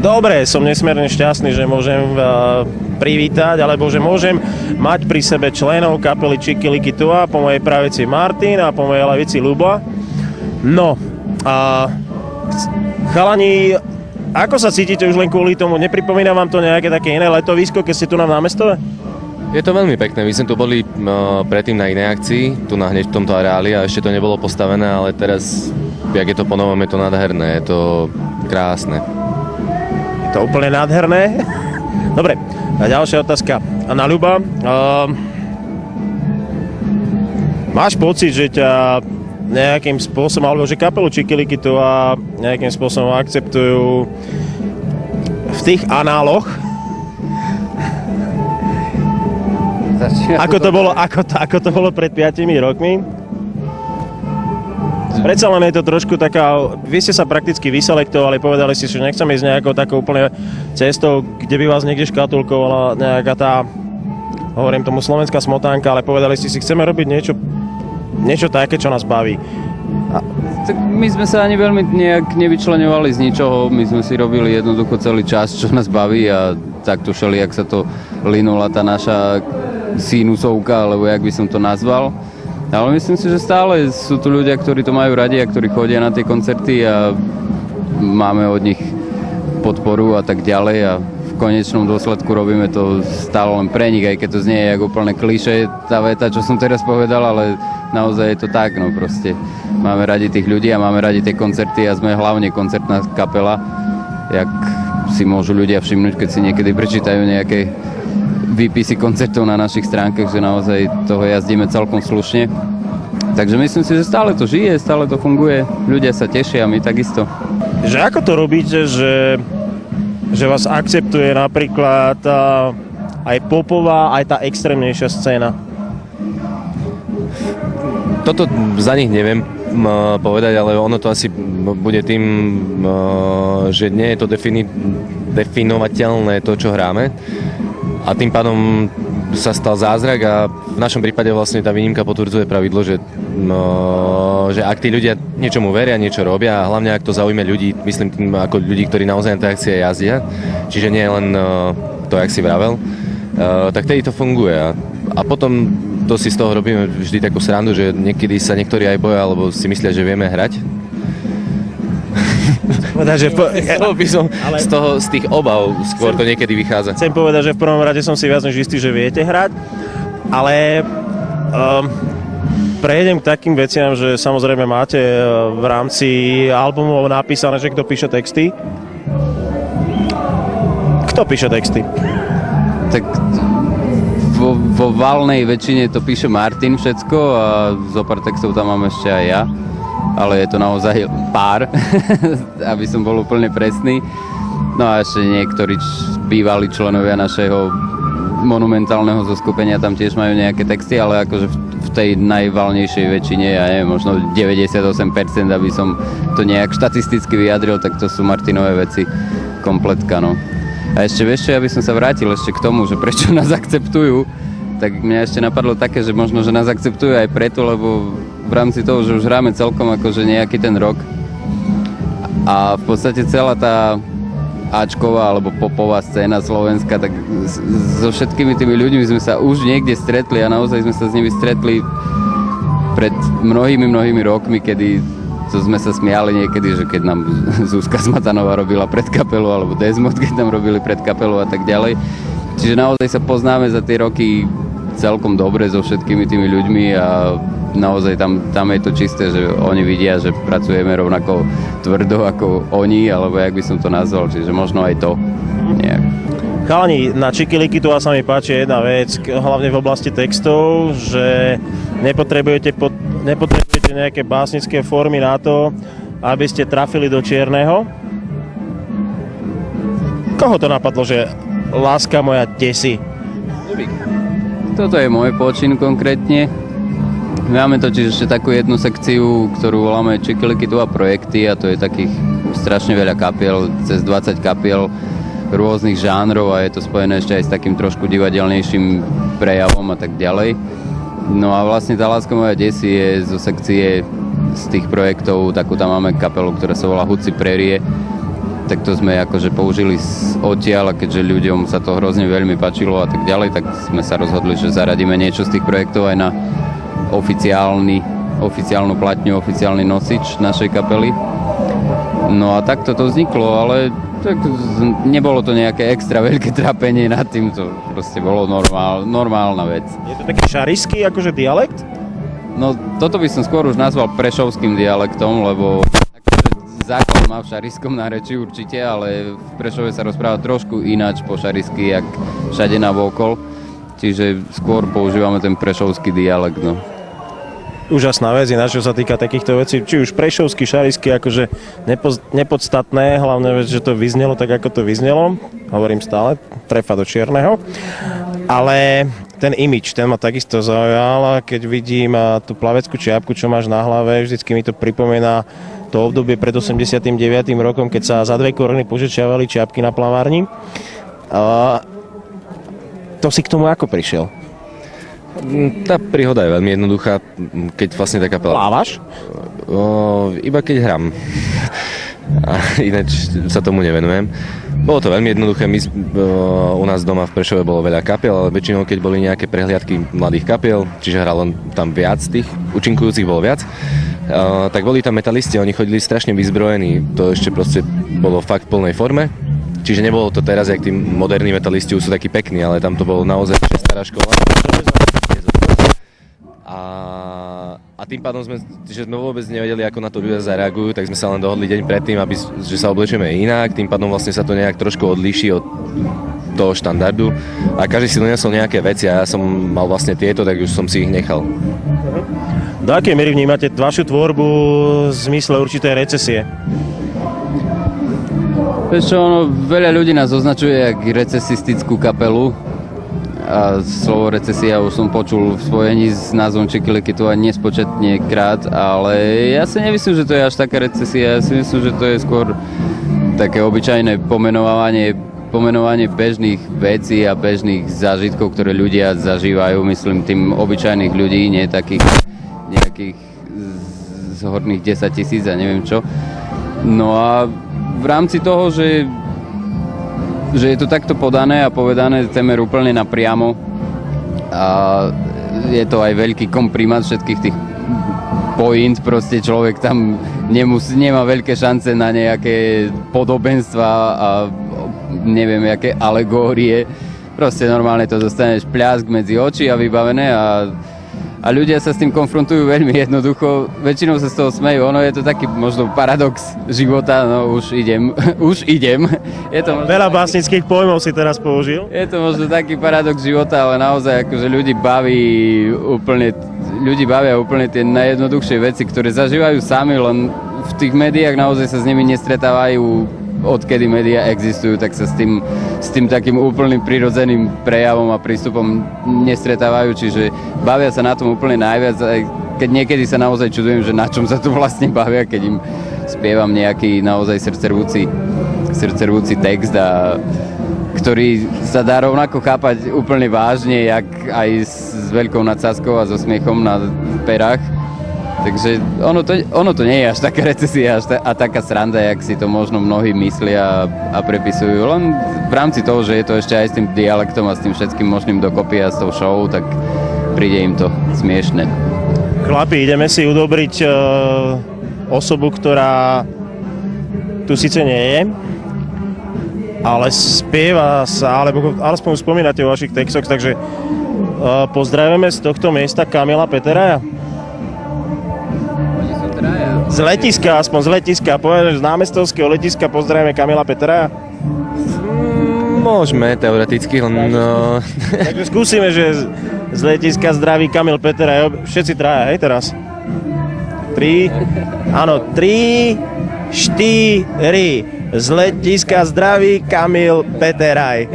Dobre, som nesmierne šťastný, že môžem privítať, alebo že môžem mať pri sebe členov kapely Čikiliky Tua, po mojej pravici Martin a po mojej lavici Ľubo. No, a chalani, ako sa cítite už len kvôli tomu? Nepripomína vám to nejaké také iné letovisko, keď ste tu na námestove? Je to veľmi pekné, my sme tu boli predtým na inej akcii, tu hneď v tomto areáli a ešte to nebolo postavené, ale teraz, jak je to po novom, je to nádherné, je to krásne. Je to úplne nádherné. Dobre, a ďalšia otázka. Na Ľuba, máš pocit, že ťa nejakým spôsobom, alebo že kapelu Čikiliky Tua nejakým spôsobom akceptujú v tých análoch? Ako to bolo pred 5 rokmi? Predsa len je to trošku taká, vy ste sa prakticky vyselektovali, povedali ste, že nechcem ísť nejakou takou úplne cestou, kde by vás niekde škatulkovala nejaká tá, hovorím tomu, slovenská smotánka, ale povedali ste si, chceme robiť niečo také, čo nás baví. Tak my sme sa ani veľmi nejak nevyčleňovali z ničoho, my sme si robili jednoducho celý čas, čo nás baví a takto všelijak sa to linula tá naša sinusovka, alebo jak by som to nazval. Ale myslím si, že stále sú tu ľudia, ktorí to majú radi a ktorí chodia na tie koncerty a máme od nich podporu a tak ďalej a v konečnom dôsledku robíme to stále len pre nich, aj keď to znie ako úplne klišé tá veta, čo som teraz povedal, ale naozaj je to tak, no proste máme radi tých ľudí a máme radi tie koncerty a sme hlavne koncertná kapela, jak si môžu ľudia všimnúť, keď si niekedy prečítajú nejaké výpisy koncertov na našich stránkach, že naozaj toho jazdíme celkom slušne. Takže myslím si, že stále to žije, stále to funguje, ľudia sa tešia, my takisto. Že ako to robíte, že vás akceptuje napríklad aj popová, aj tá extrémnejšia scéna? Toto za nich neviem povedať, ale ono to asi bude tým, že nie je to definovateľné to, čo hráme. A tým pádom sa stal zázrak a v našom prípade vlastne tá výnimka potvrdzuje pravidlo, že ak tí ľudia niečomu veria, niečo robia a hlavne ak to zaujme ľudí, myslím tým ako ľudí, ktorí naozaj na tej akcie jazdia, čiže nie len to, jak si vravel, tak tedy to funguje. A potom to si z toho robíme vždy takú srandu, že niekedy sa niektorí aj boja, alebo si myslia, že vieme hrať. Z tých obav skôr to niekedy vychádza. Chcem povedať, že v prvom rade som si viac než istý, že viete hrať, ale prejdem k takým veciam, že samozrejme máte v rámci albumov napísané, že kto píše texty. Kto píše texty? Tak vo valnej väčšine to píše Martin všetko a zo pár textov tam mám ešte aj ja. Ale je to naozaj pár, aby som bol úplne presný. No a ešte niektorí bývalí členovia našeho monumentálneho zoskupenia tam tiež majú nejaké texty, ale akože v tej najvalnejšej väčšine, ja neviem, možno 98%, aby som to nejak štatisticky vyjadril, tak to sú Martinové veci kompletka, no. A ešte vieš čo, ja by som sa vrátil ešte k tomu, že prečo nás akceptujú, tak mňa ešte napadlo také, že možno, že nás akceptujú aj preto, lebo v rámci toho, že už hráme celkom akože nejaký ten rok a v podstate celá tá áčková alebo popová scéna slovenská, tak so všetkými tými ľuďmi sme sa už niekde stretli a naozaj sme sa s nimi stretli pred mnohými rokmi, kedy to sme sa smiali niekedy, že keď nám Zuzka Smatanová robila predkapelu alebo Desmond, keď nám robili predkapelu a tak ďalej. Čiže naozaj sa poznáme za tie roky celkom dobre so všetkými tými ľuďmi a naozaj tam je to čisté, že oni vidia, že pracujeme rovnako tvrdo ako oni, alebo jak by som to nazval, čiže možno aj to nejak. Chalani, na Čikiliky Tua sa mi páči jedna vec, hlavne v oblasti textov, že nepotrebujete nejaké básnické formy na to, aby ste trafili do čierneho. Koho to napadlo, že láska moja desí? Toto je môj počin konkrétne. Máme totiž ešte takú jednu sekciu, ktorú voláme Čikiliky Tua projekty a to je takých strašne veľa kapiel, cez 20 kapiel rôznych žánrov a je to spojené ešte aj s takým trošku divadelnejším prejavom a tak ďalej. No a vlastne tá láska moja desí je zo sekcie z tých projektov, takú tam máme kapelu, ktorá sa volá Huci Prerie tak to sme akože použili odtiaľ a keďže ľuďom sa to hrozne veľmi páčilo a tak ďalej, tak sme sa rozhodli, že zaradíme niečo z tých projektov aj na oficiálnu platňu, oficiálny nosič našej kapely. No a takto to vzniklo, ale tak nebolo to nejaké extra veľké trápenie nad tým, to proste bolo normálna vec. Je to taký šarišský akože dialekt? No toto by som skôr už nazval prešovským dialektom, lebo základ má v šarišskom nárečí určite, ale v Prešove sa rozpráva trošku ináč po šarišsky, jak všade navokol. Čiže skôr používame ten prešovský dialekt, no. Úžasná vec, ináč, čo sa týka takýchto vecí, či už prešovský, šarišský, akože nepodstatné, hlavne vec, že to vyznelo tak, ako to vyznelo, hovorím stále, trefa do čierneho, ale ten imič, ten ma takisto zaujal, keď vidím tú plaveckú čiapku, čo máš na hlave, vždycky mi to pripomína to obdobie pred 89. rokom, keď sa za 2 koruny požičiavali čiapky na plavárni. To si k tomu ako prišiel? Tá príhoda je veľmi jednoduchá, keď vlastne tá kapela... Plávaš? Iba keď hram. A ináč sa tomu nevenujem. Bolo to veľmi jednoduché, u nás doma v Prešove bolo veľa kapiel, ale väčšinou keď boli nejaké prehliadky mladých kapiel, čiže hralo tam viac, tých účinkujúcich bolo viac, tak boli tam metalisti, oni chodili strašne vyzbrojení, to ešte proste bolo fakt v plnej forme, čiže nebolo to teraz, jak tí moderní metalisti už sú takí pekní, ale tam to bolo naozaj stará škola. A tým pádom sme vôbec nevedeli, ako na to ľudia zareagujú, tak sme sa len dohodli deň predtým, že sa oblečieme inak, tým pádom vlastne sa to nejak trošku odlíši od toho štandardu a každý si donesol nejaké veci a ja som mal vlastne tieto, tak už som si ich nechal. Do akej miery vnímate vašu tvorbu v zmysle určitej recesie? Vieš čo, veľa ľudí nás označuje jak recesistickú kapelu. A slovo recesia už som počul v spojení s názvom Čikiliky tu aj nespočetne krát, ale ja si nemyslím, že to je až taká recesia, ja si myslím, že to je skôr také obyčajné pomenovanie bežných vecí a bežných zážitkov, ktoré ľudia zažívajú, myslím tým obyčajných ľudí, nie takých nejakých z horných 10 000 a neviem čo. No a v rámci toho, že je to takto podané a povedané temer úplne napriamo a je to aj veľký komprimát všetkých tých point, proste človek tam nemá veľké šance na nejaké podobenstva a neviem, aké alegórie, proste normálne to dostaneš pľask medzi oči a vybavené a ľudia sa s tým konfrontujú veľmi jednoducho, väčšinou sa z toho smejú, ono je to taký možno paradox života, no už idem. Je to možno veľa básnických pojmov si teraz použil. Je to možno taký paradox života, ale naozaj akože ľudí bavia úplne tie najjednoduchšie veci, ktoré zažívajú sami, len v tých médiách naozaj sa s nimi nestretávajú, odkedy médiá existujú, tak sa s tým takým úplným prirodzeným prejavom a prístupom nestretávajú, čiže bavia sa na tom úplne najviac, aj keď niekedy sa naozaj čudujem, že na čom sa tu vlastne bavia, keď im spievam nejaký naozaj srdcervúci text, ktorý sa dá rovnako chápať úplne vážne, jak aj s veľkou nadsázkou a so smiechom na perách. Takže ono to nie je až taká recesia a taká sranda, jak si to možno mnohí myslia a prepisujú. Len v rámci toho, že je to ešte aj s tým dialektom a s tým všetkým možným dokopy a s tou show, tak príde im to smiešne. Chlapi, ideme si udobriť osobu, ktorá tu síce nie je, ale spieva sa, alebo alespoň spomínate o vašich textoch, takže pozdravujeme z tohto miesta Kamila Peteraja. Z letiska, poviem, z námestovského letiska pozdravíme Kamila Peteraja. Môžeme, teoreticky, len... Takže skúsime, že z letiska zdraví Kamil Peteraj, všetci traja, hej, teraz. 3, 4, z letiska zdraví Kamil Peteraj.